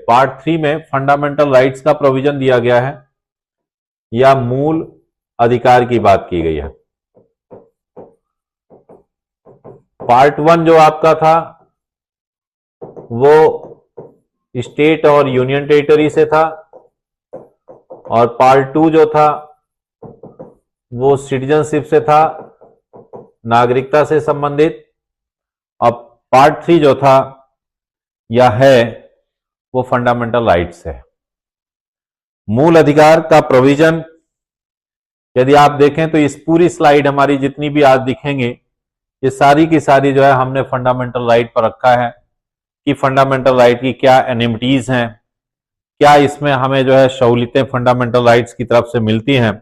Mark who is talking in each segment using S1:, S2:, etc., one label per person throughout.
S1: Part 3 में fundamental rights का provision दिया गया है या मूल अधिकार की बात की गई है। पार्ट 1 जो आपका था वो स्टेट और यूनियन टेरिटरी से था और पार्ट 2 जो था वो सिटीजनशिप से था, नागरिकता से संबंधित। अब पार्ट 3 जो था या है वो फंडामेंटल राइट्स है। मूल अधिकार का प्रोविजन यदि आप देखें तो इस पूरी स्लाइड हमारी जितनी भी आज दिखेंगे ये सारी की सारी जो है हमने फंडामेंटल राइट पर रखा है कि फंडामेंटल राइट की क्या एनिमिटीज हैं, क्या इसमें हमें जो है सहूलियतें फंडामेंटल राइट्स की तरफ से मिलती हैं।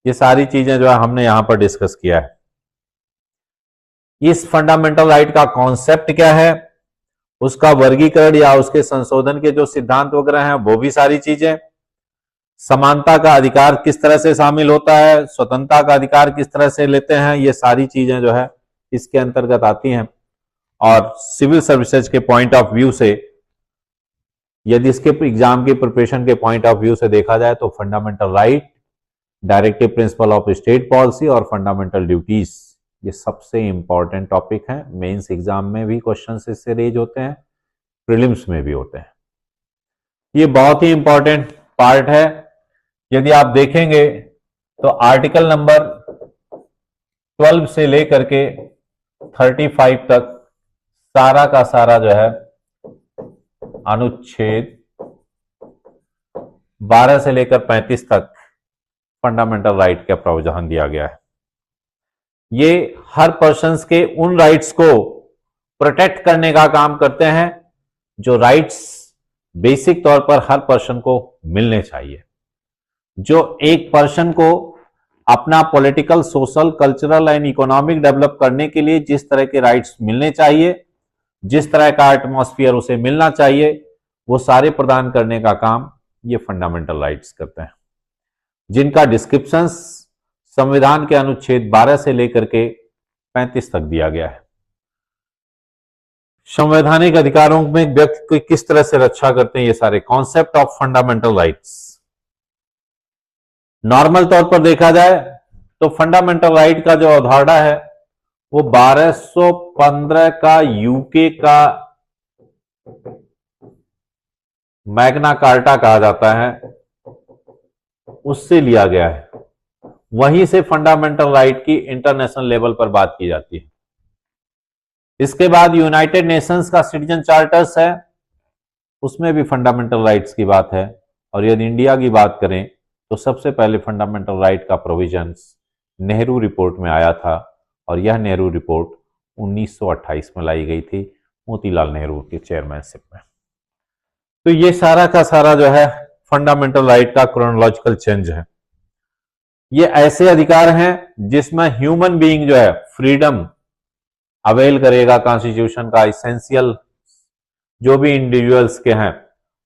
S1: ये सारी चीजें जो है हमने यहां पर डिस्कस किया है। इस फंडामेंटल राइट का कॉन्सेप्ट क्या है, उसका वर्गीकरण या उसके संशोधन के जो सिद्धांत वगैरह हैं वो भी सारी चीजें, समानता का अधिकार किस तरह से शामिल होता है, स्वतंत्रता का अधिकार किस तरह से लेते हैं, ये सारी चीजें जो है इसके अंतर्गत आती हैं। और सिविल सर्विसेज के पॉइंट ऑफ व्यू से यदि इसके एग्जाम की प्रिपरेशन के पॉइंट ऑफ व्यू से देखा जाए तो fundamental right, directive principle of state policy और फंडामेंटल ड्यूटीज ये सबसे इंपॉर्टेंट टॉपिक हैं। मेंस एग्जाम में भी क्वेश्चन इससे रेज होते हैं, प्रीलिम्स में भी होते हैं। ये बहुत ही इंपॉर्टेंट पार्ट है। यदि आप देखेंगे तो आर्टिकल नंबर 12 से लेकर के 35 तक सारा का सारा जो है अनुच्छेद 12 से लेकर 35 तक फंडामेंटल राइट का प्रावधान दिया गया है। ये हर पर्सन्स के उन राइट्स को प्रोटेक्ट करने का काम करते हैं जो राइट्स बेसिक तौर पर हर पर्सन को मिलने चाहिए। जो एक पर्सन को अपना political, social, cultural and economic develop करने के लिए जिस तरह के राइट्स मिलने चाहिए, जिस तरह का एटमॉस्फेयर उसे मिलना चाहिए, वो सारे प्रदान करने का काम ये फंडामेंटल राइट्स करते हैं, जिनका डिस्क्रिप्शन संविधान के अनुच्छेद 12 से लेकर के 35 तक दिया गया है। संवैधानिक अधिकारों में व्यक्ति की किस तरह से रक्षा करते हैं ये सारे concept of fundamental rights. Normal तौर पर देखा जाए तो फंडामेंटल राइट का जो अवधारणा है वो 1215 का यूके का मैग्ना कार्टा कहा जाता है, उससे लिया गया है। वहीं से फंडामेंटल राइट की इंटरनेशनल लेवल पर बात की जाती है। इसके बाद यूनाइटेड नेशंस का सिटीजन चार्टर्स है, उसमें भी फंडामेंटल राइट्स की बात है। और यदि इंडिया की बात करें तो सबसे पहले फंडामेंटल राइट का प्रोविजंस नेहरू रिपोर्ट में आया था और यह नेहरू रिपोर्ट 1928 में लाई गई थी मोतीलाल नेहरू के चेयरमैनशिप में। तो ये सारा का सारा जो है फंडामेंटल राइट का क्रोनोलॉजिकल चेंज है। ये ऐसे अधिकार हैं जिसमें ह्यूमन बीइंग जो है फ्रीडम अवेल करेगा कॉन्स्टिट्यूशन का। इसेंशियल जो भी इंडिविजुअल्स के हैं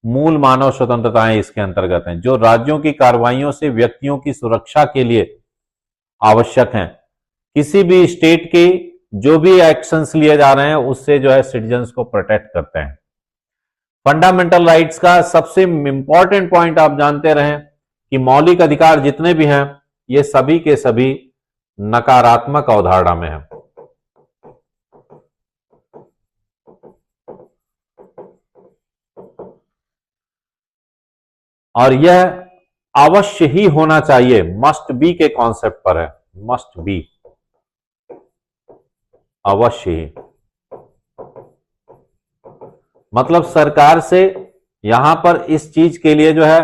S1: मूल मानव स्वतंत्रताएं इसके अंतर्गत हैं, जो राज्यों की कार्रवाइयों से व्यक्तियों की सुरक्षा के लिए आवश्यक हैं। किसी भी स्टेट की जो भी एक्शंस लिए जा रहे हैं उससे जो है सिटीजन्स को प्रोटेक्ट करते हैं। फंडामेंटल राइट्स का सबसे इंपॉर्टेंट पॉइंट आप जानते रहें कि मौलिक अधिकार जितने भी हैं ये सभी के सभी नकारात्मक अवधारणा में हैं। और यह अवश्य ही होना चाहिए, मस्ट बी के कॉन्सेप्ट पर है। मस्ट बी, अवश्य ही, मतलब सरकार से यहां पर इस चीज के लिए जो है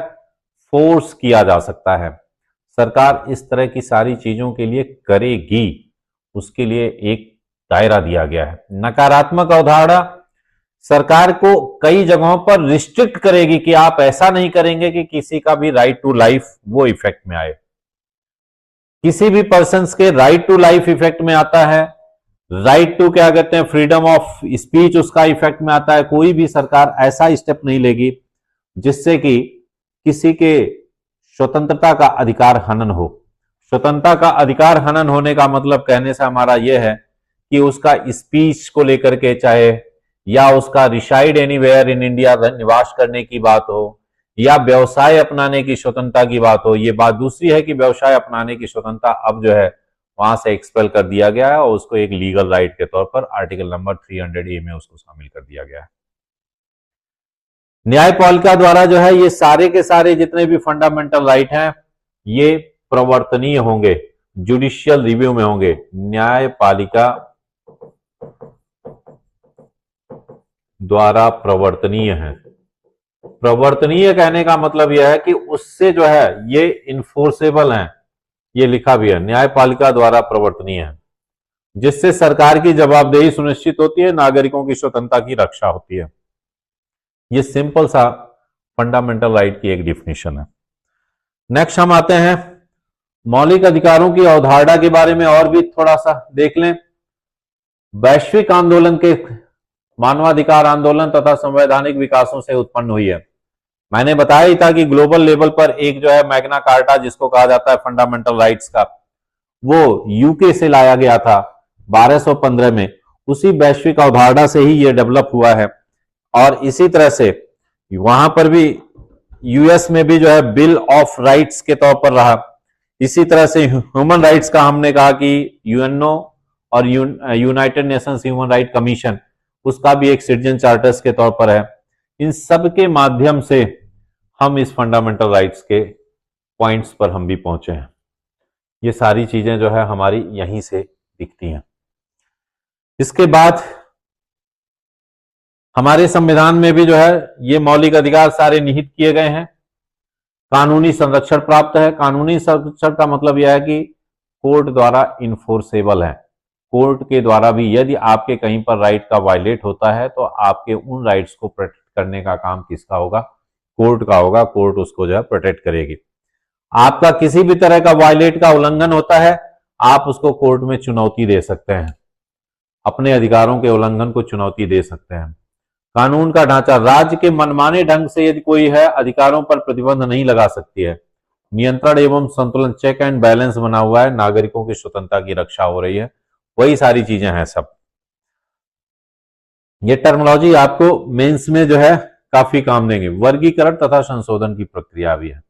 S1: फोर्स किया जा सकता है। सरकार इस तरह की सारी चीजों के लिए करेगी, उसके लिए एक दायरा दिया गया है। नकारात्मक अवधारणा सरकार को कई जगहों पर रिस्ट्रिक्ट करेगी कि आप ऐसा नहीं करेंगे कि किसी का भी राइट टू लाइफ वो इफेक्ट में आए। किसी भी पर्सन्स के राइट टू लाइफ इफेक्ट में आता है, राइट टू क्या कहते हैं फ्रीडम ऑफ स्पीच उसका इफेक्ट में आता है। कोई भी सरकार ऐसा स्टेप नहीं लेगी जिससे कि किसी के स्वतंत्रता का अधिकार हनन हो। स्वतंत्रता का अधिकार हनन होने का मतलब कहने से हमारा यह है कि उसका स्पीच को लेकर के चाहे या उसका रिसाइड एनीवेयर इन इंडिया निवास करने की बात हो, या व्यवसाय अपनाने की स्वतंत्रता की बात हो। ये बात दूसरी है कि व्यवसाय अपनाने की स्वतंत्रता अब जो है वहां से एक्सपेल कर दिया गया है और उसको एक लीगल राइट के तौर पर आर्टिकल नंबर 300A में उसको शामिल कर दिया गया है। न्यायपालिका द्वारा जो है ये सारे के सारे जितने भी फंडामेंटल राइट हैं ये प्रवर्तनीय होंगे, जुडिशियल रिव्यू में होंगे। न्यायपालिका द्वारा प्रवर्तनीय है। प्रवर्तनीय कहने का मतलब यह है कि उससे जो है ये इन्फोर्सेबल है, ये लिखा भी है न्यायपालिका द्वारा प्रवर्तनीय है, जिससे सरकार की जवाबदेही सुनिश्चित होती है, नागरिकों की स्वतंत्रता की रक्षा होती है। ये सिंपल सा फंडामेंटल राइट की एक डिफिनेशन है। नेक्स्ट हम आते हैं मौलिक अधिकारों की अवधारणा के बारे में और भी थोड़ा सा देख लें। वैश्विक आंदोलन के मानवाधिकार आंदोलन तथा संवैधानिक विकासों से उत्पन्न हुई है। मैंने बताया ही था कि ग्लोबल लेवल पर एक जो है मैग्ना कार्टा जिसको कहा जाता है फंडामेंटल राइट्स का, वो यूके से लाया गया था 1215 में। उसी वैश्विक अवधारणा से ही ये डेवलप हुआ है और इसी तरह से वहां पर भी यूएस में भी जो है बिल ऑफ राइट्स के तौर पर रहा। इसी तरह से ह्यूमन राइट्स का हमने कहा कि यूएनओ और United Nations human right commission, उसका भी एक सिटीजन चार्टर्स के तौर पर है। इन सब के माध्यम से हम इस फंडामेंटल राइट्स के पॉइंट्स पर हम भी पहुंचे हैं। ये सारी चीजें जो है हमारी यहीं से दिखती हैं। इसके बाद हमारे संविधान में भी जो है ये मौलिक अधिकार सारे निहित किए गए हैं। कानूनी संरक्षण प्राप्त है। कानूनी संरक्षण का मतलब यह है कि कोर्ट द्वारा इन्फोर्सेबल है। कोर्ट के द्वारा भी यदि आपके कहीं पर राइट का वायलेट होता है तो आपके उन राइट्स को प्रोटेक्ट करने का काम किसका होगा? कोर्ट का होगा। कोर्ट उसको जो है प्रोटेक्ट करेगी। आपका किसी भी तरह का वायलेट का उल्लंघन होता है, आप उसको कोर्ट में चुनौती दे सकते हैं, अपने अधिकारों के उल्लंघन को चुनौती दे सकते हैं। कानून का ढांचा, राज्य के मनमाने ढंग से यदि कोई है अधिकारों पर प्रतिबंध नहीं लगा सकती है। नियंत्रण एवं संतुलन, चेक एंड बैलेंस बना हुआ है, नागरिकों की स्वतंत्रता की रक्षा हो रही है, वही सारी चीजें हैं सब। ये टर्मिनोलॉजी आपको मेंस में जो है काफी काम देंगे। वर्गीकरण तथा संशोधन की प्रक्रिया भी है।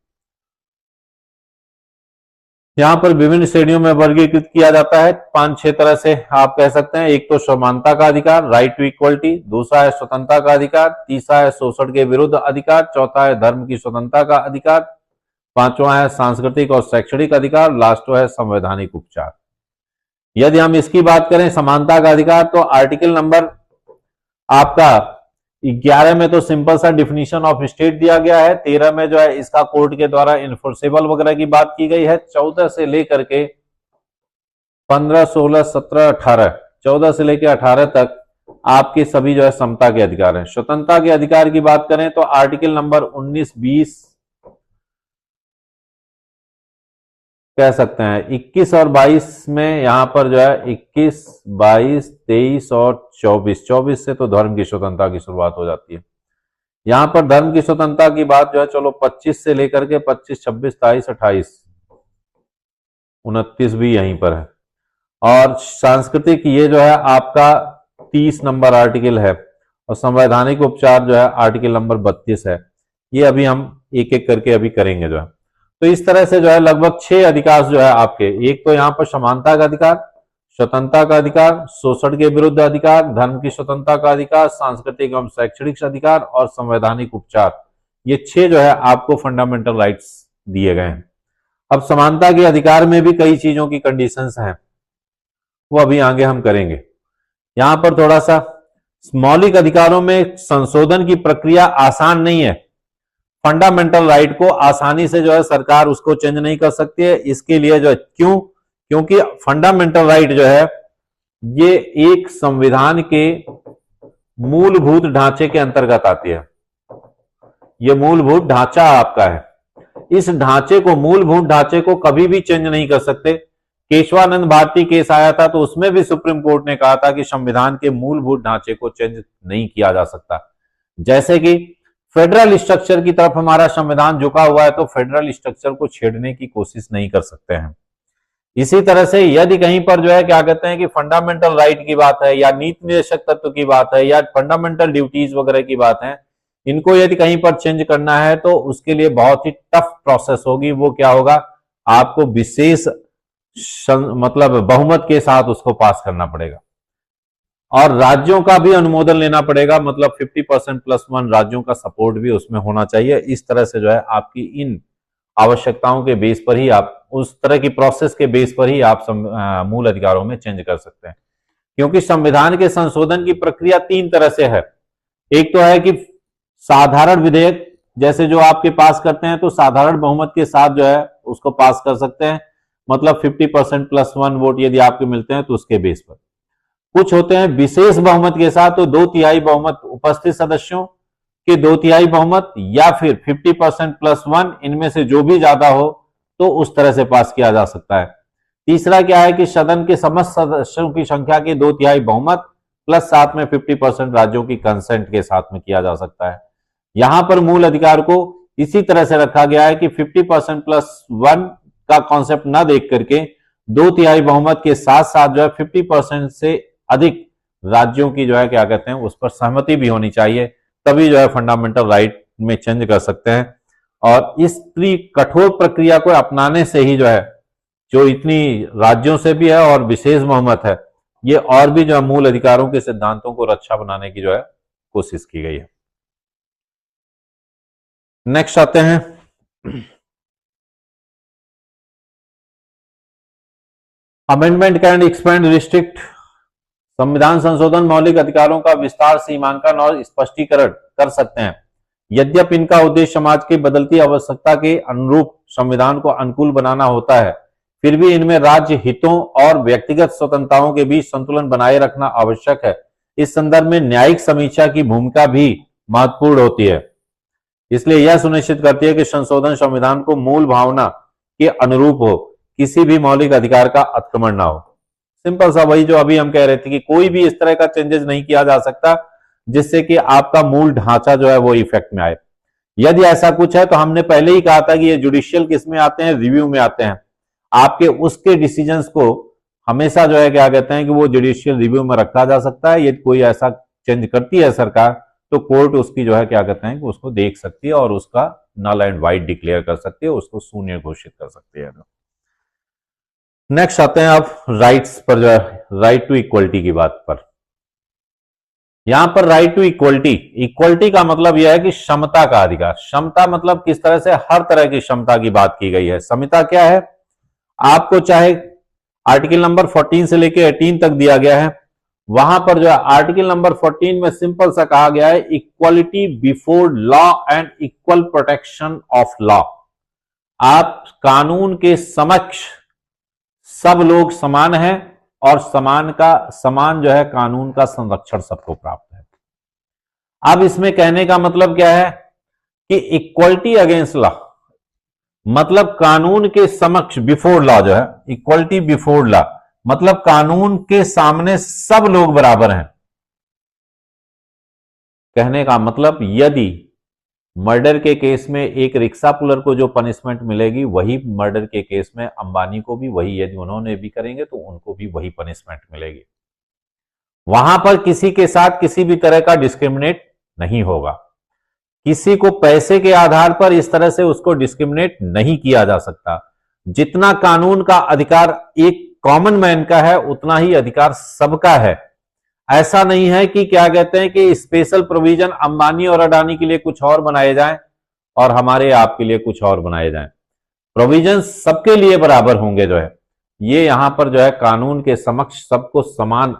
S1: यहां पर विभिन्न श्रेणियों में वर्गीकृत किया जाता है 5-6 तरह से आप कह सकते हैं। एक तो समानता का अधिकार, राइट टू इक्वलिटी। दूसरा है स्वतंत्रता का अधिकार। तीसरा है शोषण के विरुद्ध अधिकार। चौथा है धर्म की स्वतंत्रता का अधिकार। पांचवा है सांस्कृतिक और शैक्षणिक अधिकार। लास्ट है संवैधानिक उपचार। यदि हम इसकी बात करें समानता का अधिकार, तो आर्टिकल नंबर आपका 11 में तो सिंपल सा डिफिनीशन ऑफ स्टेट दिया गया है। 13 में जो है इसका कोर्ट के द्वारा इन्फोर्सेबल वगैरह की बात की गई है। 14 से लेकर के 15, 16, 17, 18, 14 से लेकर 18 तक आपके सभी जो है समता के अधिकार हैं। स्वतंत्रता के अधिकार की बात करें तो आर्टिकल नंबर 19, 20 कह सकते हैं। 21 और 22 में यहां पर जो है 21, 22, 23 और 24 से तो धर्म की स्वतंत्रता की शुरुआत हो जाती है। यहां पर धर्म की स्वतंत्रता की बात जो है चलो 25 से लेकर के 25, 26, 27, 28, 29 भी यहीं पर है। और सांस्कृतिक ये जो है आपका 30 नंबर आर्टिकल है और संवैधानिक उपचार जो है आर्टिकल नंबर 32 है। ये अभी हम एक एक करके अभी करेंगे जो है। तो इस तरह से जो है लगभग 6 अधिकार जो है आपके, एक तो यहां पर समानता का अधिकार, स्वतंत्रता का अधिकार, शोषण के विरुद्ध अधिकार, धर्म की स्वतंत्रता का अधिकार, सांस्कृतिक एवं शैक्षणिक अधिकार और संवैधानिक उपचार, ये 6 जो है आपको फंडामेंटल राइट्स दिए गए हैं। अब समानता के अधिकार में भी कई चीजों की कंडीशंस हैं, वो अभी आगे हम करेंगे। यहां पर थोड़ा सा मौलिक अधिकारों में संशोधन की प्रक्रिया आसान नहीं है। फंडामेंटल राइट को आसानी से जो है सरकार उसको चेंज नहीं कर सकती है। इसके लिए जो है क्योंकि फंडामेंटल राइट जो है ये एक संविधान के मूलभूत ढांचे के अंतर्गत आती है। ये मूलभूत ढांचा आपका है, इस ढांचे को, मूलभूत ढांचे को कभी भी चेंज नहीं कर सकते। केशवानंद भारती केस आया था तो उसमें भी सुप्रीम कोर्ट ने कहा था कि संविधान के मूलभूत ढांचे को चेंज नहीं किया जा सकता। जैसे कि फेडरल स्ट्रक्चर की तरफ हमारा संविधान झुका हुआ है तो फेडरल स्ट्रक्चर को छेड़ने की कोशिश नहीं कर सकते हैं। इसी तरह से यदि कहीं पर जो है क्या कहते हैं कि फंडामेंटल राइट की बात है या नीति निर्देशक तत्व की बात है या फंडामेंटल ड्यूटीज वगैरह की बात है, इनको यदि कहीं पर चेंज करना है तो उसके लिए बहुत ही टफ प्रोसेस होगी। वो क्या होगा, आपको विशेष मतलब बहुमत के साथ उसको पास करना पड़ेगा और राज्यों का भी अनुमोदन लेना पड़ेगा, मतलब 50% प्लस 1 राज्यों का सपोर्ट भी उसमें होना चाहिए। इस तरह से जो है आपकी इन आवश्यकताओं के बेस पर ही आप उस तरह की प्रोसेस के बेस पर ही आप मूल अधिकारों में चेंज कर सकते हैं, क्योंकि संविधान के संशोधन की प्रक्रिया 3 तरह से है। एक तो है कि साधारण विधेयक जैसे जो आपके पास करते हैं तो साधारण बहुमत के साथ जो है उसको पास कर सकते हैं, मतलब 50% प्लस 1 वोट यदि आपके मिलते हैं तो उसके बेस पर। कुछ होते हैं विशेष बहुमत के साथ, तो 2/3 बहुमत उपस्थित सदस्यों के 2/3 बहुमत या फिर 50% प्लस 1, इनमें से जो भी ज्यादा हो तो उस तरह से पास किया जा सकता है। तीसरा क्या है कि सदन के समस्त सदस्यों की संख्या के 2/3 बहुमत प्लस साथ में 50% राज्यों की कंसेंट के साथ में किया जा सकता है। यहां पर मूल अधिकार को इसी तरह से रखा गया है कि 50% प्लस 1 का कॉन्सेप्ट ना देख करके 2/3 बहुमत के साथ साथ जो है 50% से अधिक राज्यों की जो है क्या कहते हैं उस पर सहमति भी होनी चाहिए, तभी जो है फंडामेंटल राइट में चेंज कर सकते हैं। और इस कठोर प्रक्रिया को अपनाने से ही जो है जो इतनी राज्यों से भी है और विशेष बहुमत है, ये और भी जो है मूल अधिकारों के सिद्धांतों को रक्षा बनाने की जो है कोशिश की गई है। नेक्स्ट आते हैं अमेंडमेंट कैन एक्सपेंड रिस्ट्रिक्ट। संविधान संशोधन मौलिक अधिकारों का विस्तार, सीमांकन और स्पष्टीकरण कर सकते हैं। यद्यपि इनका उद्देश्य समाज की बदलती आवश्यकता के अनुरूप संविधान को अनुकूल बनाना होता है, फिर भी इनमें राज्य हितों और व्यक्तिगत स्वतंत्रताओं के बीच संतुलन बनाए रखना आवश्यक है। इस संदर्भ में न्यायिक समीक्षा की भूमिका भी महत्वपूर्ण होती है, इसलिए यह सुनिश्चित करती है कि संशोधन संविधान को मूल भावना के अनुरूप हो, किसी भी मौलिक अधिकार का अतिक्रमण ना हो। सिंपल सा वही जो अभी हम कह रहे थे कि कोई भी इस तरह का चेंजेस नहीं किया जा सकता जिससे कि आपका मूल ढांचा जो है वो इफेक्ट में आए। यदि ऐसा कुछ है तो हमने पहले ही कहा था कि ये जुडिशियल किस में आते हैं, रिव्यू में आते हैं। आपके उसके डिसीजंस को हमेशा जो है क्या कहते हैं कि वो जुडिशियल रिव्यू में रखा जा सकता है। यदि कोई ऐसा चेंज करती है सरकार तो कोर्ट उसकी जो है क्या कहते हैं कि उसको देख सकती है और उसका नल एंड वाइड डिक्लेयर कर सकती है, उसको शून्य घोषित कर सकती है। नेक्स्ट आते हैं आप राइट्स पर, जो है राइट टू इक्वलिटी की बात पर। यहां पर राइट टू इक्वलिटी, इक्वलिटी का मतलब यह है कि समता का अधिकार। समता मतलब किस तरह से, हर तरह की क्षमता की बात की गई है। समता क्या है, आपको चाहे आर्टिकल नंबर 14 से लेकर 18 तक दिया गया है, वहां पर जो है आर्टिकल नंबर 14 में सिंपल सा कहा गया है equality before law and equal protection of law. आप कानून के समक्ष सब लोग समान हैं और समान जो है कानून का संरक्षण सबको प्राप्त है। अब इसमें कहने का मतलब क्या है कि इक्वलिटी अगेंस्ट लॉ, मतलब कानून के समक्ष, बिफोर लॉ जो है इक्वलिटी बिफोर लॉ, मतलब कानून के सामने सब लोग बराबर हैं। कहने का मतलब यदि मर्डर के केस में एक रिक्शा पुलर को जो पनिशमेंट मिलेगी वही मर्डर के केस में अंबानी को भी वही, यदि उन्होंने भी करेंगे तो उनको भी वही पनिशमेंट मिलेगी। वहां पर किसी के साथ किसी भी तरह का डिस्क्रिमिनेट नहीं होगा, किसी को पैसे के आधार पर इस तरह से उसको डिस्क्रिमिनेट नहीं किया जा सकता। जितना कानून का अधिकार एक कॉमन मैन का है उतना ही अधिकार सबका है। ऐसा नहीं है कि क्या कहते हैं कि स्पेशल प्रोविजन अंबानी और अडानी के लिए कुछ और बनाए जाएं और हमारे आपके लिए कुछ और बनाए जाएं। प्रोविजन सबके लिए बराबर होंगे जो है, ये यहां पर जो है कानून के समक्ष सबको समान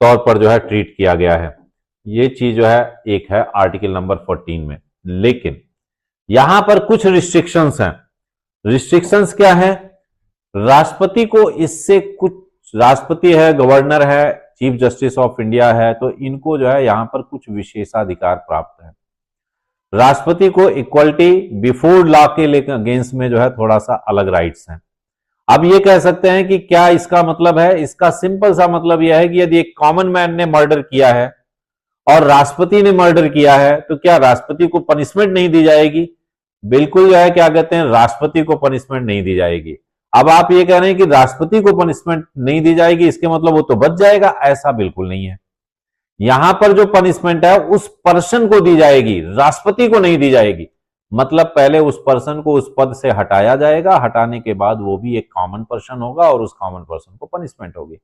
S1: तौर पर जो है ट्रीट किया गया है। ये चीज जो है एक है आर्टिकल नंबर 14 में। लेकिन यहां पर कुछ रिस्ट्रिक्शंस हैं। रिस्ट्रिक्शंस क्या है, राष्ट्रपति को इससे कुछ, राष्ट्रपति है, गवर्नर है, चीफ जस्टिस ऑफ इंडिया है, तो इनको जो है यहां पर कुछ विशेषाधिकार प्राप्त है। राष्ट्रपति को इक्वलिटी बिफोर लॉ के अगेंस्ट में जो है थोड़ा सा अलग राइट्स हैं। अब ये कह सकते हैं कि क्या इसका मतलब है, इसका सिंपल सा मतलब यह है कि यदि एक कॉमन मैन ने मर्डर किया है और राष्ट्रपति ने मर्डर किया है तो क्या राष्ट्रपति को पनिशमेंट नहीं दी जाएगी? बिल्कुल जो है क्या कहते हैं राष्ट्रपति को पनिशमेंट नहीं दी जाएगी। अब आप ये कह रहे हैं कि राष्ट्रपति को पनिशमेंट नहीं दी जाएगी, इसके मतलब वो तो बच जाएगा, ऐसा बिल्कुल नहीं है। यहां पर जो पनिशमेंट है उस पर्सन को दी जाएगी, राष्ट्रपति को नहीं दी जाएगी। मतलब पहले उस पर्सन को उस पद से हटाया जाएगा, हटाने के बाद वो भी एक कॉमन पर्सन होगा और उस कॉमन पर्सन को पनिशमेंट होगी।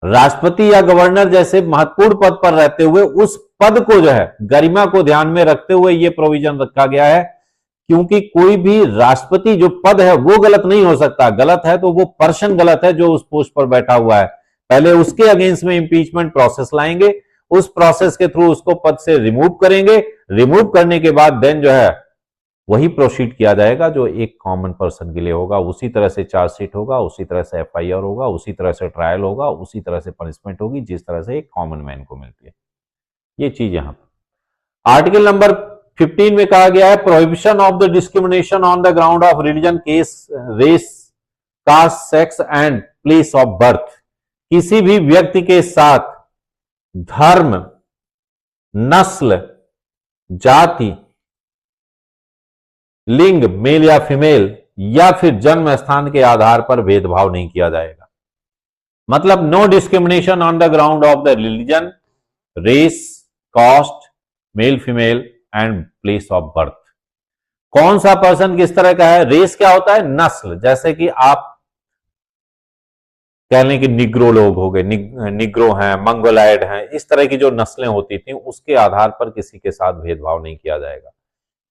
S1: राष्ट्रपति या गवर्नर जैसे महत्वपूर्ण पद पर रहते हुए उस पद को जो है गरिमा को ध्यान में रखते हुए यह प्रोविजन रखा गया है, क्योंकि कोई भी राष्ट्रपति जो पद है वो गलत नहीं हो सकता। गलत है तो वो पर्सन गलत है जो उस पोस्ट पर बैठा हुआ है। पहले उसके अगेंस्ट में इंपीचमेंट प्रोसेस लाएंगे, उस प्रोसेस के थ्रू उसको पद से रिमूव करेंगे, रिमूव करने के बाद देन जो है वही प्रोसीड किया जाएगा जो एक कॉमन पर्सन के लिए होगा। उसी तरह से चार्जशीट होगा, उसी तरह से एफआईआर होगा, उसी तरह से ट्रायल होगा, उसी तरह से पनिशमेंट होगी जिस तरह से एक कॉमन मैन को मिलती है। ये चीज यहां पर आर्टिकल नंबर 15 में कहा गया है, prohibition of the discrimination on the ground of religion, case, race, caste, sex and place of birth. किसी भी व्यक्ति के साथ धर्म, नस्ल, जाति, लिंग, मेल या फीमेल या फिर जन्म स्थान के आधार पर भेदभाव नहीं किया जाएगा। मतलब no discrimination on the ground of the religion, race, caste, male female and place of birth. कौन सा पर्सन किस तरह का है? रेस क्या होता है? नस्ल। जैसे कि आप कह लें कि निग्रो लोग हो गए, निग्रो हैं, मंगोलाइड हैं, इस तरह की जो नस्लें होती थी उसके आधार पर किसी के साथ भेदभाव नहीं किया जाएगा।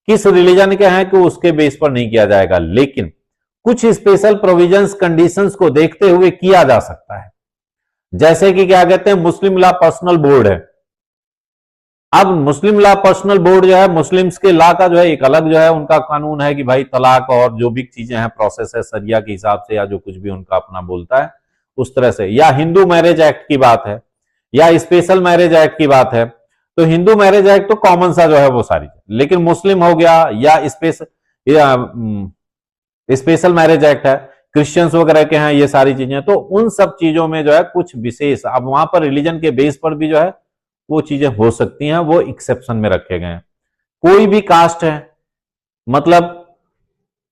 S1: किस रिलीजन के हैं कि उसके बेस पर नहीं किया जाएगा, लेकिन कुछ स्पेशल प्रोविजंस, कंडीशंस को देखते हुए किया जा सकता है। जैसे कि क्या कहते हैं, मुस्लिम लॉ पर्सनल बोर्ड है। अब मुस्लिम लॉ पर्सनल बोर्ड जो है, मुस्लिम्स के लॉ का जो है एक अलग जो है उनका कानून है कि भाई तलाक और जो भी चीजें हैं, प्रोसेस है सरिया के हिसाब से या जो कुछ भी उनका अपना बोलता है उस तरह से। या हिंदू मैरिज एक्ट की बात है या स्पेशल मैरिज एक्ट की बात है, तो हिंदू मैरिज एक्ट तो कॉमन सा जो है वो सारी, लेकिन मुस्लिम हो गया या स्पेशल मैरिज एक्ट है, क्रिश्चियंस वगैरह के हैं, ये सारी चीजें, तो उन सब चीजों में जो है कुछ विशेष, अब वहां पर रिलीजन के बेस पर भी जो है वो चीजें हो सकती हैं, वो एक्सेप्शन में रखे गए हैं। कोई भी कास्ट है, मतलब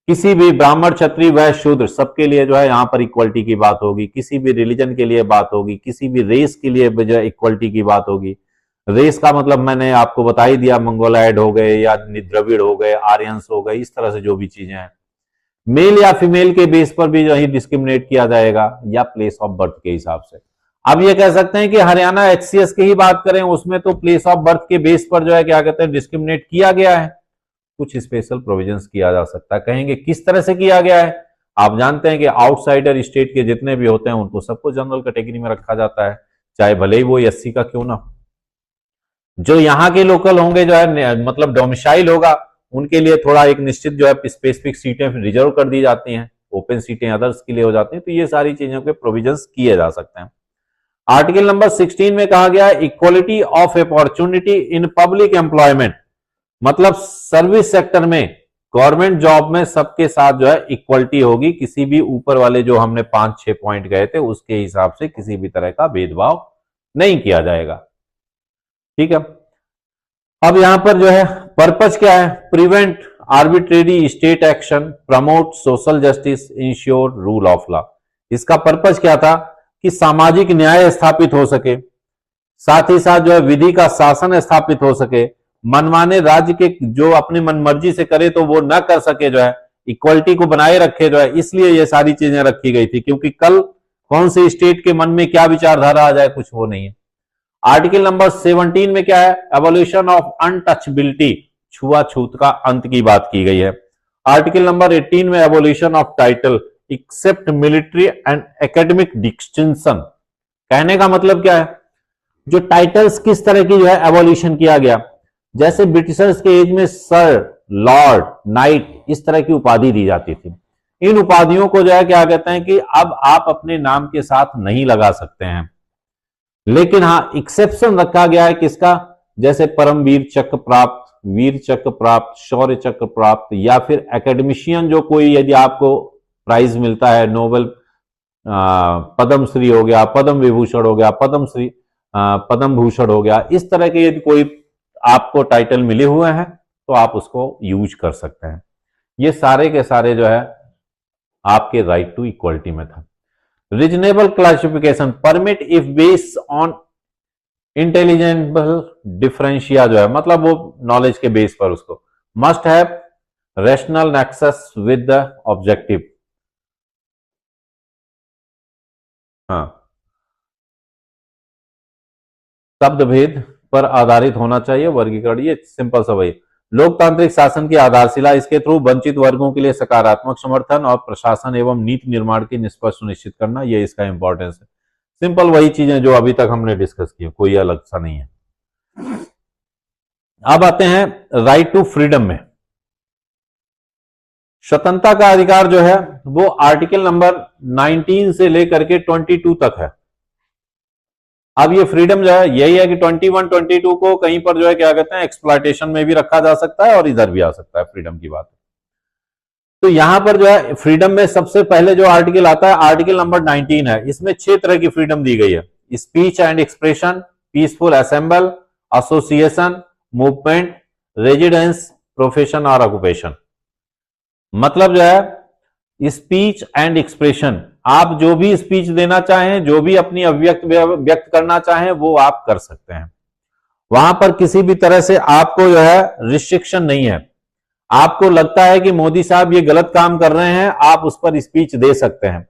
S1: किसी भी ब्राह्मण, क्षत्रिय, वैश्य, शूद्र, सबके लिए जो है यहां पर इक्वलिटी की बात होगी। किसी भी रिलीजन के लिए बात होगी, किसी भी रेस के लिए जो है इक्वलिटी की बात होगी। रेस का मतलब मैंने आपको बता ही दिया, मंगोलाइड हो गए या द्रविड़ हो गए, आर्यंस हो गए, इस तरह से जो भी चीजें हैं। मेल या फीमेल के बेस पर भी जो है डिस्क्रिमिनेट किया जाएगा या प्लेस ऑफ बर्थ के हिसाब से। अब ये कह सकते हैं कि हरियाणा एचसीएस की ही बात करें, उसमें तो प्लेस ऑफ बर्थ के बेस पर जो है क्या कहते हैं डिस्क्रिमिनेट किया गया है। कुछ स्पेशल प्रोविजंस किया जा सकता है। कहेंगे किस तरह से किया गया है? आप जानते हैं कि आउटसाइडर स्टेट के जितने भी होते हैं उनको सबको जनरल कैटेगरी में रखा जाता है, चाहे भले ही वो एससी का क्यों ना। जो यहाँ के लोकल होंगे जो है मतलब डोमिसाइल होगा, उनके लिए थोड़ा एक निश्चित जो है स्पेसिफिक सीटें रिजर्व कर दी जाती हैं, ओपन सीटें अदर्स के लिए हो जाती हैं। तो ये सारी चीजों के प्रोविजंस किए जा सकते हैं। आर्टिकल नंबर 16 में कहा गया है, equality of opportunity in public employment, मतलब सर्विस सेक्टर में, गवर्नमेंट जॉब में सबके साथ जो है इक्वलिटी होगी। किसी भी ऊपर वाले जो हमने 5-6 पॉइंट गए थे उसके हिसाब से किसी भी तरह का भेदभाव नहीं किया जाएगा। ठीक है। अब यहां पर जो है पर्पस क्या है? Prevent arbitrary state action, promote social justice, ensure rule of law. इसका पर्पस क्या था कि सामाजिक न्याय स्थापित हो सके, साथ ही साथ जो है विधि का शासन स्थापित हो सके, मनमाने राज्य के जो अपनी मनमर्जी से करे तो वो ना कर सके, जो है इक्वलिटी को बनाए रखे, जो है इसलिए ये सारी चीजें रखी गई थी, क्योंकि कल कौन से स्टेट के मन में क्या विचारधारा आ जाए कुछ वो नहीं है। आर्टिकल नंबर 17 में क्या है? एबोल्यूशन ऑफ अनटचबिलिटी, छुआछूत का अंत की बात की गई है। आर्टिकल नंबर 18 में abolition of title except military and academic distinction. कहने का मतलब क्या है? जो टाइटल्स किस तरह की जो है एबोल्यूशन किया गया, जैसे ब्रिटिशर्स के एज में सर, लॉर्ड, नाइट, इस तरह की उपाधि दी जाती थी। इन उपाधियों को जो है क्या कहते हैं कि अब आप अपने नाम के साथ नहीं लगा सकते हैं, लेकिन हाँ एक्सेप्शन रखा गया है किसका? जैसे परमवीर चक्र प्राप्त, वीर चक्र प्राप्त, शौर्य चक्र प्राप्त, या फिर एकेडमिशियन जो कोई यदि आपको प्राइज मिलता है, नोबेल, पद्मश्री हो गया, पद्म विभूषण हो गया, पद्मश्री, पद्म भूषण हो गया, इस तरह के यदि कोई आपको टाइटल मिले हुए हैं तो आप उसको यूज कर सकते हैं। ये सारे के सारे जो है आपके राइट टू इक्वलिटी में था। Reasonable classification permit if base on intelligible differentia जो है, मतलब वो नॉलेज के बेस पर उसको must have rational nexus with the objective. हाँ, शब्द भेद पर आधारित होना चाहिए वर्गीकरण, ये सिंपल सा वही। लोकतांत्रिक शासन की आधारशिला, इसके थ्रू वंचित वर्गों के लिए सकारात्मक समर्थन और प्रशासन एवं नीति निर्माण की निष्पक्ष सुनिश्चित करना, ये इसका इंपॉर्टेंस है। सिंपल वही चीजें जो अभी तक हमने डिस्कस की, कोई अलग सा नहीं है। अब आते हैं राइट टू फ्रीडम में। स्वतंत्रता का अधिकार जो है वो आर्टिकल नंबर 19 से लेकर के 22 तक है। अब ये फ्रीडम जो है यही है कि 21, 22 को कहीं पर जो है क्या कहते हैं एक्सप्लॉयटेशन में भी रखा जा सकता है और इधर भी आ सकता है, फ्रीडम की बात। तो यहां पर जो है फ्रीडम में सबसे पहले जो आर्टिकल आता है आर्टिकल नंबर 19 है। इसमें 6 तरह की फ्रीडम दी गई है। Speech and expression, peaceful assemble, association, movement, residence, profession और ऑक्यूपेशन। मतलब जो है स्पीच एंड एक्सप्रेशन, आप जो भी स्पीच देना चाहें, जो भी अपनी अभिव्यक्ति व्यक्त करना चाहें वो आप कर सकते हैं। वहां पर किसी भी तरह से आपको जो है रिस्ट्रिक्शन नहीं है। आपको लगता है कि मोदी साहब ये गलत काम कर रहे हैं, आप उस पर स्पीच दे सकते हैं।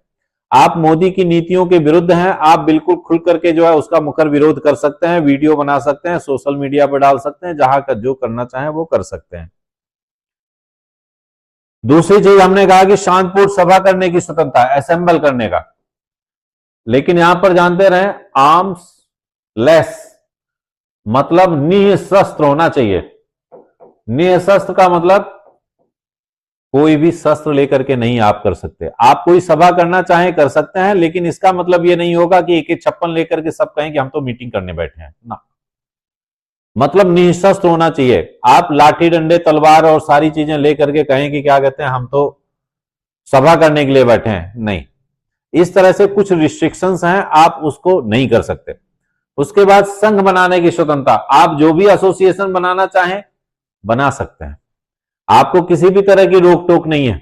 S1: आप मोदी की नीतियों के विरुद्ध हैं, आप बिल्कुल खुल करके जो है उसका मुखर विरोध कर सकते हैं, वीडियो बना सकते हैं, सोशल मीडिया पर डाल सकते हैं, जहां का जो करना चाहें वो कर सकते हैं। दूसरी चीज हमने कहा कि शांतिपूर्ण सभा करने की स्वतंत्रता, असेंबल करने का। लेकिन यहां पर जानते रहे आर्म्स लेस, मतलब निशस्त्र होना चाहिए। निशस्त्र का मतलब कोई भी शस्त्र लेकर के नहीं आप कर सकते। आप कोई सभा करना चाहें कर सकते हैं, लेकिन इसका मतलब यह नहीं होगा कि एक 56 लेकर के सब कहें कि हम तो मीटिंग करने बैठे हैं ना। मतलब निशस्त्र होना चाहिए। आप लाठी डंडे तलवार और सारी चीजें लेकर के कहें कि क्या कहते हैं हम तो सभा करने के लिए बैठे हैं, नहीं। इस तरह से कुछ रिस्ट्रिक्शंस हैं, आप उसको नहीं कर सकते। उसके बाद संघ बनाने की स्वतंत्रता, आप जो भी एसोसिएशन बनाना चाहें बना सकते हैं, आपको किसी भी तरह की रोक टोक नहीं है।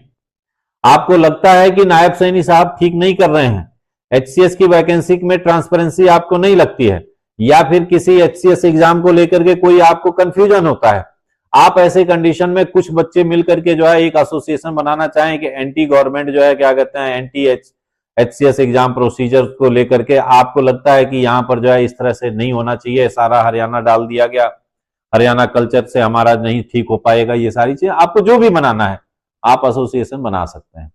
S1: आपको लगता है कि नायब सैनी साहब ठीक नहीं कर रहे हैं, एचसीएस की वैकेंसी में ट्रांसपेरेंसी आपको नहीं लगती है, या फिर किसी एचसीएस एग्जाम को लेकर के कोई आपको कंफ्यूजन होता है, आप ऐसे कंडीशन में कुछ बच्चे मिलकर के जो है एक एसोसिएशन बनाना चाहें कि एंटी गवर्नमेंट जो है क्या कहते हैं एंटी एचसीएस एग्जाम प्रोसीजर को लेकर के, आपको लगता है कि यहां पर जो है इस तरह से नहीं होना चाहिए, सारा हरियाणा डाल दिया गया, हरियाणा कल्चर से हमारा नहीं ठीक हो पाएगा, ये सारी चीजें आपको जो भी बनाना है आप एसोसिएशन बना सकते हैं।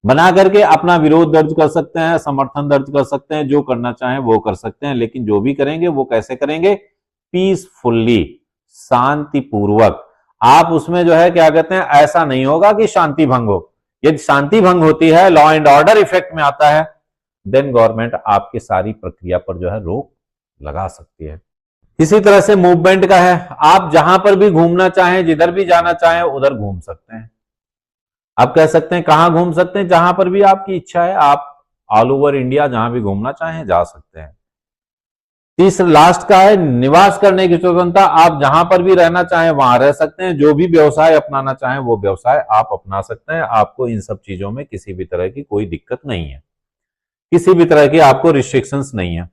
S1: बना करके अपना विरोध दर्ज कर सकते हैं, समर्थन दर्ज कर सकते हैं, जो करना चाहें वो कर सकते हैं। लेकिन जो भी करेंगे वो कैसे करेंगे? पीसफुल्ली, शांतिपूर्वक। आप उसमें जो है क्या कहते हैं ऐसा नहीं होगा कि शांति भंग हो। यदि शांति भंग होती है, लॉ एंड ऑर्डर इफेक्ट में आता है, देन गवर्नमेंट आपकी सारी प्रक्रिया पर जो है रोक लगा सकती है। इसी तरह से मूवमेंट का है, आप जहां पर भी घूमना चाहें, जिधर भी जाना चाहें उधर घूम सकते हैं। आप कह सकते हैं कहां घूम सकते हैं? जहां पर भी आपकी इच्छा है, आप ऑल ओवर इंडिया जहां भी घूमना चाहें जा सकते हैं। तीसरा लास्ट का है निवास करने की स्वतंत्रता, आप जहां पर भी रहना चाहें वहां रह सकते हैं, जो भी व्यवसाय अपनाना चाहें वो व्यवसाय आप अपना सकते हैं। आपको इन सब चीजों में किसी भी तरह की कोई दिक्कत नहीं है, किसी भी तरह की आपको रिस्ट्रिक्शंस नहीं है।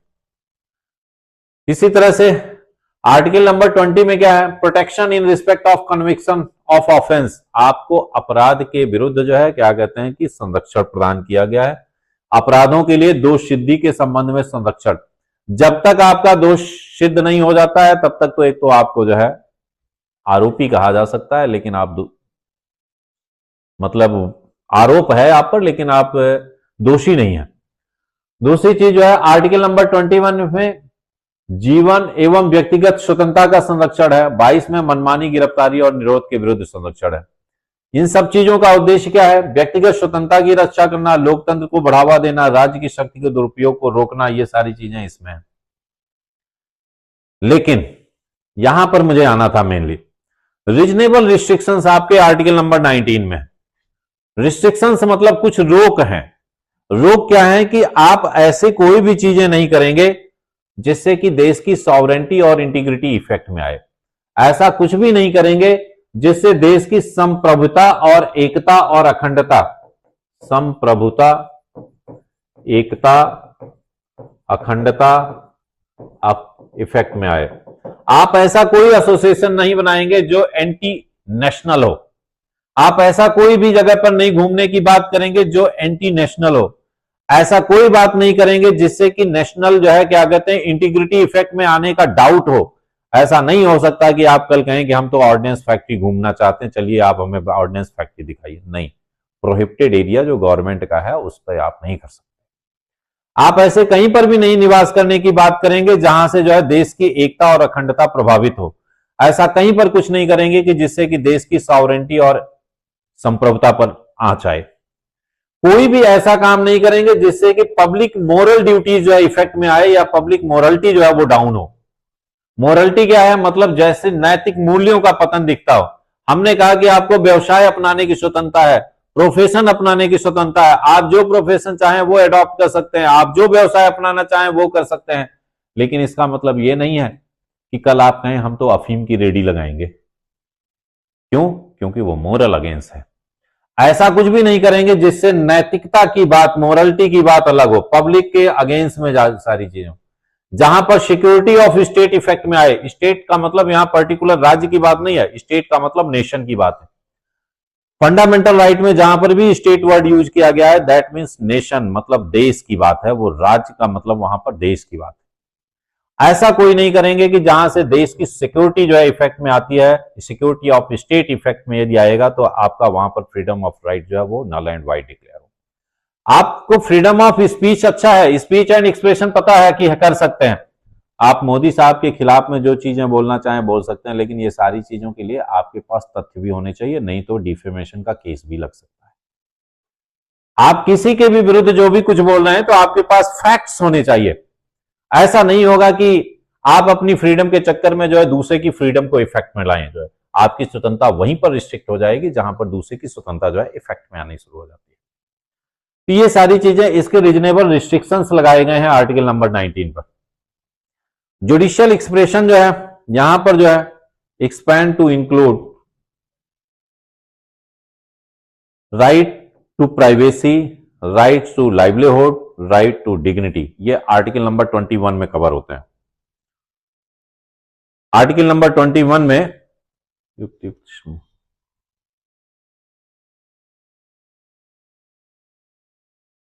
S1: इसी तरह से आर्टिकल नंबर 20 में क्या है? Protection in respect of conviction of offence, आपको अपराध के विरुद्ध जो है क्या कहते हैं कि संरक्षण प्रदान किया गया है। अपराधों के लिए दोष सिद्धि के संबंध में संरक्षण, जब तक आपका दोष सिद्ध नहीं हो जाता है तब तक तो एक तो आपको जो है आरोपी कहा जा सकता है, लेकिन आप मतलब आरोप है आप पर लेकिन आप दोषी नहीं है। दूसरी चीज जो है आर्टिकल नंबर 21 में जीवन एवं व्यक्तिगत स्वतंत्रता का संरक्षण है। 22 में मनमानी, गिरफ्तारी और निरोध के विरुद्ध संरक्षण है। इन सब चीजों का उद्देश्य क्या है? व्यक्तिगत स्वतंत्रता की रक्षा करना, लोकतंत्र को बढ़ावा देना, राज्य की शक्ति के दुरुपयोग को रोकना, ये सारी चीजें इसमें है। लेकिन यहां पर मुझे आना था मेनली रीजनेबल रिस्ट्रिक्शंस आपके आर्टिकल नंबर 19 में। रिस्ट्रिक्शंस मतलब कुछ रोक है। रोक क्या है कि आप ऐसे कोई भी चीजें नहीं करेंगे जिससे कि देश की सॉवरेंटी और इंटीग्रिटी इफेक्ट में आए। ऐसा कुछ भी नहीं करेंगे जिससे देश की संप्रभुता और एकता और अखंडता संप्रभुता, एकता, अखंडता इफेक्ट में आए। आप ऐसा कोई एसोसिएशन नहीं बनाएंगे जो एंटी नेशनल हो। आप ऐसा कोई भी जगह पर नहीं घूमने की बात करेंगे जो एंटी नेशनल हो। ऐसा कोई बात नहीं करेंगे जिससे कि नेशनल जो है क्या कहते हैं इंटीग्रिटी इफेक्ट में आने का डाउट हो। ऐसा नहीं हो सकता कि आप कल कहें कि हम तो ऑर्डिनेंस फैक्ट्री घूमना चाहते हैं, चलिए आप हमें ऑर्डिनेंस फैक्ट्री दिखाइए। नहीं, प्रोहिबिटेड एरिया जो गवर्नमेंट का है उस पर आप नहीं कर सकते। आप ऐसे कहीं पर भी नहीं निवास करने की बात करेंगे जहां से जो है देश की एकता और अखंडता प्रभावित हो। ऐसा कहीं पर कुछ नहीं करेंगे कि जिससे कि देश की सॉवरेंटी और संप्रभुता पर आंच आए। कोई भी ऐसा काम नहीं करेंगे जिससे कि पब्लिक मोरल ड्यूटीज जो है इफेक्ट में आए या पब्लिक मोरलिटी जो है वो डाउन हो। मोरलिटी क्या है? मतलब जैसे नैतिक मूल्यों का पतन दिखता हो। हमने कहा कि आपको व्यवसाय अपनाने की स्वतंत्रता है, प्रोफेशन अपनाने की स्वतंत्रता है। आप जो प्रोफेशन चाहें वो एडॉप्ट कर सकते हैं, आप जो व्यवसाय अपनाना चाहें वो कर सकते हैं। लेकिन इसका मतलब ये नहीं है कि कल आप कहें हम तो अफीम की रेडी लगाएंगे। क्यों? क्योंकि वो मोरल अगेंस्ट है। ऐसा कुछ भी नहीं करेंगे जिससे नैतिकता की बात, मोरलिटी की बात अलग हो, पब्लिक के अगेंस्ट में सारी चीजें। जहां पर सिक्योरिटी ऑफ स्टेट इफेक्ट में आए, स्टेट का मतलब यहां पर्टिकुलर राज्य की बात नहीं है, स्टेट का मतलब नेशन की बात है। फंडामेंटल राइट में जहां पर भी स्टेट वर्ड यूज किया गया है दैट मीन्स नेशन, मतलब देश की बात है। वो राज्य का मतलब वहां पर देश की बात है। ऐसा कोई नहीं करेंगे कि जहां से देश की सिक्योरिटी जो है इफेक्ट में आती है, सिक्योरिटी ऑफ स्टेट इफेक्ट में यदि आएगा तो आपका वहां पर फ्रीडम ऑफ राइट जो है वो नल एंड वाइड डिक्लेयर हो। आपको फ्रीडम ऑफ स्पीच अच्छा है, स्पीच एंड एक्सप्रेशन पता है कि कर सकते हैं। आप मोदी साहब के खिलाफ में जो चीजें बोलना चाहें बोल सकते हैं, लेकिन ये सारी चीजों के लिए आपके पास तथ्य भी होने चाहिए, नहीं तो डिफेमेशन का केस भी लग सकता है। आप किसी के भी विरुद्ध जो भी कुछ बोल रहे हैं तो आपके पास फैक्ट्स होने चाहिए। ऐसा नहीं होगा कि आप अपनी फ्रीडम के चक्कर में जो है दूसरे की फ्रीडम को इफेक्ट में लाएं। जो है आपकी स्वतंत्रता वहीं पर रिस्ट्रिक्ट हो जाएगी जहां पर दूसरे की स्वतंत्रता जो है इफेक्ट में आनी शुरू हो जाती है। तो ये सारी चीजें, इसके रीजनेबल रिस्ट्रिक्शंस लगाए गए हैं आर्टिकल नंबर 19 पर। जुडिशियल एक्सप्रेशन जो है यहां पर जो है expand to include right to privacy, right to livelihood, right to dignity, ये आर्टिकल नंबर 21 में कवर होते हैं। आर्टिकल नंबर 21 में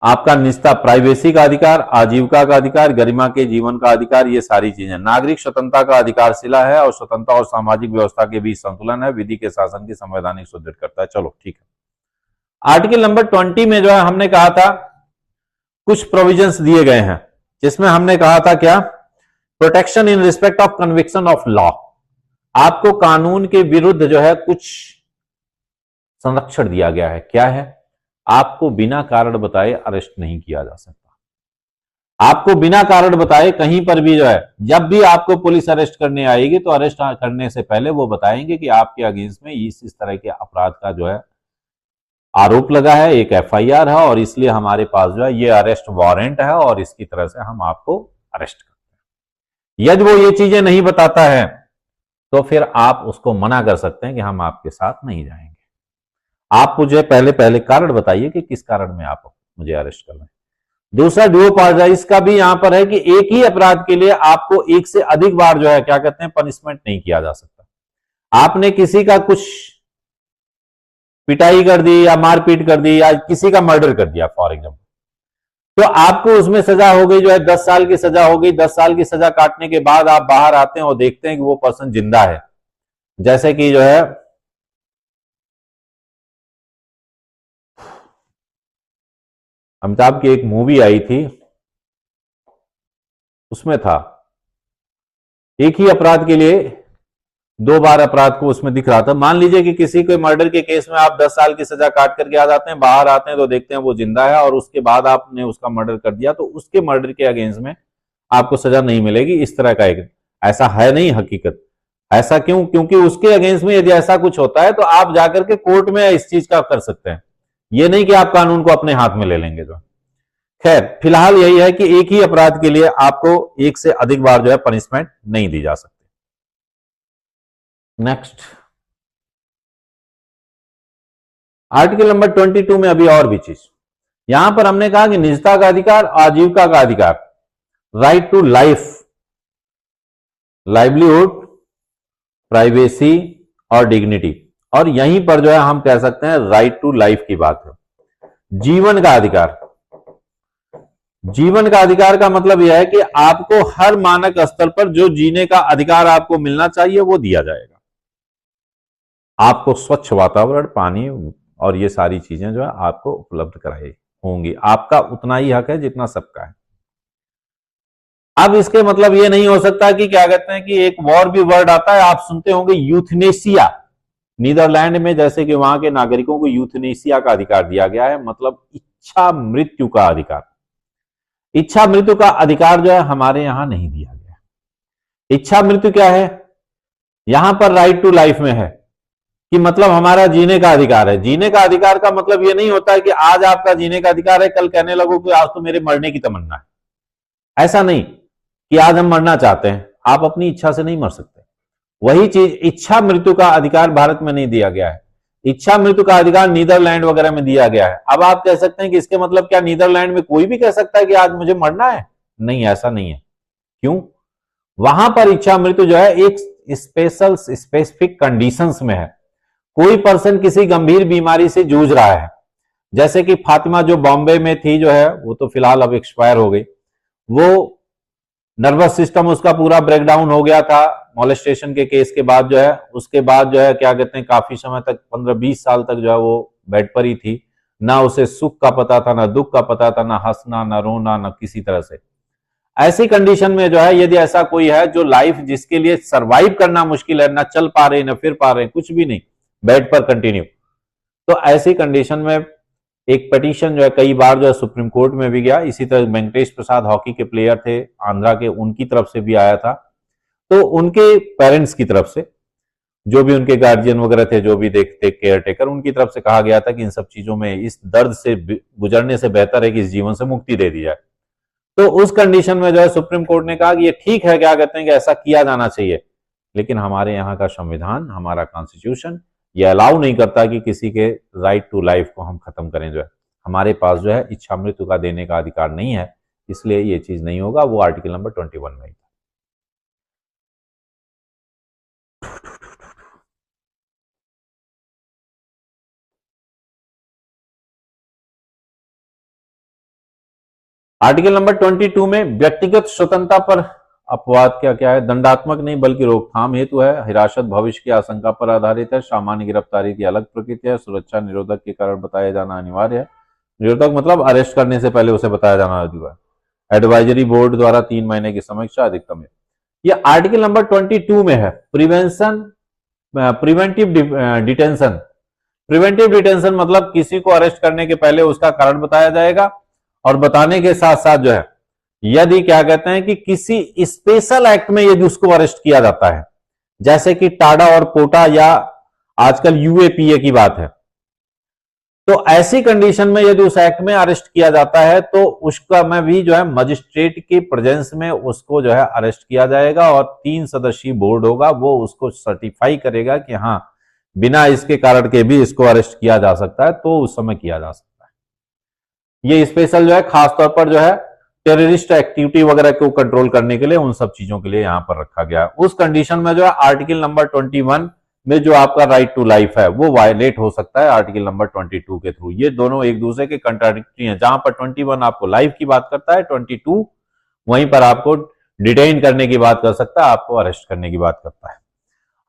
S1: आपका निजता, प्राइवेसी का अधिकार, आजीविका का अधिकार, गरिमा के जीवन का अधिकार, ये सारी चीजें। नागरिक स्वतंत्रता का अधिकार शिला है और स्वतंत्रता और सामाजिक व्यवस्था के बीच संतुलन है, विधि के शासन की संवैधानिक सुदृढ़ करता है। चलो ठीक है। आर्टिकल नंबर 20 में जो है हमने कहा था कुछ प्रोविजंस दिए गए हैं, जिसमें हमने कहा था क्या? Protection in respect of conviction of law. आपको कानून के विरुद्ध जो है कुछ संरक्षण दिया गया है। क्या है? आपको बिना कारण बताए अरेस्ट नहीं किया जा सकता। आपको बिना कारण बताए कहीं पर भी जो है, जब भी आपको पुलिस अरेस्ट करने आएगी तो अरेस्ट करने से पहले वो बताएंगे कि आपके अगेंस्ट में इस तरह के अपराध का जो है आरोप लगा है, एक एफआईआर है और इसलिए हमारे पास जो है ये अरेस्ट वारंट है और इसकी तरह से हम आपको अरेस्ट करते हैं। यदि वो ये चीजें नहीं बताता है तो फिर आप उसको मना कर सकते हैं कि हम आपके साथ नहीं जाएंगे। आप मुझे पहले कारण बताइए कि किस कारण में आप मुझे अरेस्ट कर रहे हैं। दूसरा ड्यू पार्जाइज का भी यहां पर है कि एक ही अपराध के लिए आपको एक से अधिक बार जो है क्या कहते हैं पनिशमेंट नहीं किया जा सकता। आपने किसी का कुछ पिटाई कर दी या मारपीट कर दी या किसी का मर्डर कर दिया फॉर एग्जाम्पल, तो आपको उसमें सजा हो गई जो है 10 साल की सजा हो गई। 10 साल की सजा काटने के बाद आप बाहर आते हैं और देखते हैं कि वो पर्सन जिंदा है। जैसे कि जो है अमिताभ की एक मूवी आई थी, उसमें था एक ही अपराध के लिए 2 बार अपराध को उसमें दिख रहा था। मान लीजिए कि किसी को मर्डर के केस में आप 10 साल की सजा काट करके आ जाते हैं, बाहर आते हैं तो देखते हैं वो जिंदा है और उसके बाद आपने उसका मर्डर कर दिया तो उसके मर्डर के अगेंस्ट में आपको सजा नहीं मिलेगी। इस तरह का एक ऐसा है नहीं हकीकत। ऐसा क्यों? क्योंकि उसके अगेंस्ट में यदि ऐसा कुछ होता है तो आप जाकर के कोर्ट में इस चीज का कर सकते हैं। ये नहीं कि आप कानून को अपने हाथ में ले लेंगे। जो खैर फिलहाल यही है कि एक ही अपराध के लिए आपको एक से अधिक बार जो है पनिशमेंट नहीं दी जा सकती। नेक्स्ट आर्टिकल नंबर 22 में अभी और भी चीज, यहां पर हमने कहा कि निजता का अधिकार, आजीविका का अधिकार, right to life, livelihood, privacy और डिग्निटी, और यहीं पर जो है हम कह सकते हैं राइट टू लाइफ की बात है। जीवन का अधिकार, जीवन का अधिकार का मतलब यह है कि आपको हर मानक स्तर पर जो जीने का अधिकार आपको मिलना चाहिए वो दिया जाएगा। आपको स्वच्छ वातावरण, पानी और ये सारी चीजें जो है आपको उपलब्ध कराई होंगी। आपका उतना ही हक है जितना सबका है। अब इसके मतलब ये नहीं हो सकता कि क्या कहते हैं कि एक और भी वर्ड आता है, आप सुनते होंगे यूथनेसिया। नीदरलैंड में जैसे कि वहां के नागरिकों को यूथनेसिया का अधिकार दिया गया है, मतलब इच्छा मृत्यु का अधिकार। इच्छा मृत्यु का अधिकार जो है हमारे यहां नहीं दिया गया। इच्छा मृत्यु क्या है? यहां पर राइट टू लाइफ में है कि मतलब हमारा जीने का अधिकार है। जीने का अधिकार का मतलब यह नहीं होता है कि आज आपका जीने का अधिकार है, कल कहने लगो कि आज तो मेरे मरने की तमन्ना है। ऐसा नहीं कि आज हम मरना चाहते हैं, आप अपनी इच्छा से नहीं मर सकते। वही चीज इच्छा मृत्यु का अधिकार भारत में नहीं दिया गया है। इच्छा मृत्यु का अधिकार नीदरलैंड वगैरह में दिया गया है। अब आप कह सकते हैं कि इसके मतलब क्या नीदरलैंड में कोई भी कह सकता है कि आज मुझे मरना है? नहीं, ऐसा नहीं है। क्यों? वहां पर इच्छा मृत्यु जो है एक स्पेशल स्पेसिफिक कंडीशंस में है। कोई पर्सन किसी गंभीर बीमारी से जूझ रहा है, जैसे कि फातिमा जो बॉम्बे में थी जो है, वो तो फिलहाल अब एक्सपायर हो गई। वो नर्वस सिस्टम उसका पूरा ब्रेकडाउन हो गया था मॉलेस्टेशन के केस के बाद जो है। उसके बाद जो है क्या कहते हैं काफी समय तक 15-20 साल तक जो है वो बेड पर ही थी। ना उसे सुख का पता था, ना दुख का पता था, ना हंसना, ना रोना, ना किसी तरह से। ऐसी कंडीशन में जो है यदि ऐसा कोई है जो लाइफ जिसके लिए सरवाइव करना मुश्किल है, ना चल पा रहे, ना फिर पा रहे, कुछ भी नहीं, बेड पर कंटिन्यू, तो ऐसी कंडीशन में एक पिटीशन जो है कई बार जो है सुप्रीम कोर्ट में भी गया। इसी तरह वेंकटेश प्रसाद हॉकी के प्लेयर थे आंध्रा के, उनकी तरफ से भी आया था। तो उनके पेरेंट्स की तरफ से, जो भी उनके गार्जियन वगैरह थे, जो भी देखते केयर टेकर, उनकी तरफ से कहा गया था कि इन सब चीजों में, इस दर्द से गुजरने से बेहतर है कि इस जीवन से मुक्ति दे दी जाए। तो उस कंडीशन में जो है सुप्रीम कोर्ट ने कहा कि ये ठीक है, क्या कहते हैं कि ऐसा किया जाना चाहिए, लेकिन हमारे यहाँ का संविधान, हमारा कॉन्स्टिट्यूशन ये अलाउ नहीं करता कि किसी के राइट टू लाइफ को हम खत्म करें। जो है हमारे पास जो है इच्छा मृत्यु का देने का अधिकार नहीं है, इसलिए ये चीज नहीं होगा। वो आर्टिकल नंबर 21 में ही। आर्टिकल नंबर 22 में व्यक्तिगत स्वतंत्रता पर अपवाद क्या क्या है? दंडात्मक नहीं बल्कि रोकथाम हेतु है, हिरासत भविष्य की आशंका पर आधारित है, सामान्य गिरफ्तारी की अलग प्रकृति है, सुरक्षा निरोधक के कारण बताया जाना अनिवार्य है। निरोधक मतलब अरेस्ट करने से पहले उसे बताया जाना अनिवार्य। एडवाइजरी बोर्ड द्वारा 3 महीने की समीक्षा अधिकतम है। ये आर्टिकल नंबर 22 में है। Preventive detention. प्रिवेंटिव डिटेंशन मतलब किसी को अरेस्ट करने के पहले उसका कारण बताया जाएगा, और बताने के साथ साथ जो है यदि क्या कहते हैं कि किसी स्पेशल एक्ट में यदि उसको अरेस्ट किया जाता है, जैसे कि टाडा और पोटा या आजकल यूएपीए की बात है, तो ऐसी कंडीशन में यदि उस एक्ट में अरेस्ट किया जाता है तो उसका में भी जो है मजिस्ट्रेट की प्रेजेंस में उसको जो है अरेस्ट किया जाएगा, और 3 सदस्यीय बोर्ड होगा, वो उसको सर्टिफाई करेगा कि हाँ बिना इसके कारण के भी इसको अरेस्ट किया जा सकता है, तो उस समय किया जा सकता है। ये स्पेशल जो है खासतौर पर जो है टेररिस्ट एक्टिविटी वगैरह को कंट्रोल करने के लिए, उन सब चीजों के लिए यहां पर रखा गया है। उस कंडीशन में जो है आर्टिकल नंबर 21 में जो आपका राइट टू लाइफ है वो वायलेट हो सकता है आर्टिकल नंबर 22 के थ्रू। ये दोनों एक दूसरे के कंट्राडिक्टरी हैं। जहां पर 21 आपको लाइफ की बात करता है, 22 वहीं पर आपको डिटेन करने की बात कर सकता है, आपको अरेस्ट करने की बात करता है।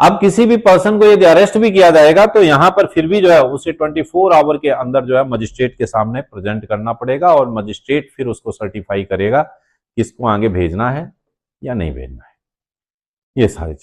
S1: अब किसी भी पर्सन को यदि अरेस्ट भी किया जाएगा तो यहां पर फिर भी जो है उसे 24 आवर के अंदर जो है मजिस्ट्रेट के सामने प्रेजेंट करना पड़ेगा, और मजिस्ट्रेट फिर उसको सर्टिफाई करेगा किसको आगे भेजना है या नहीं भेजना है। ये सारी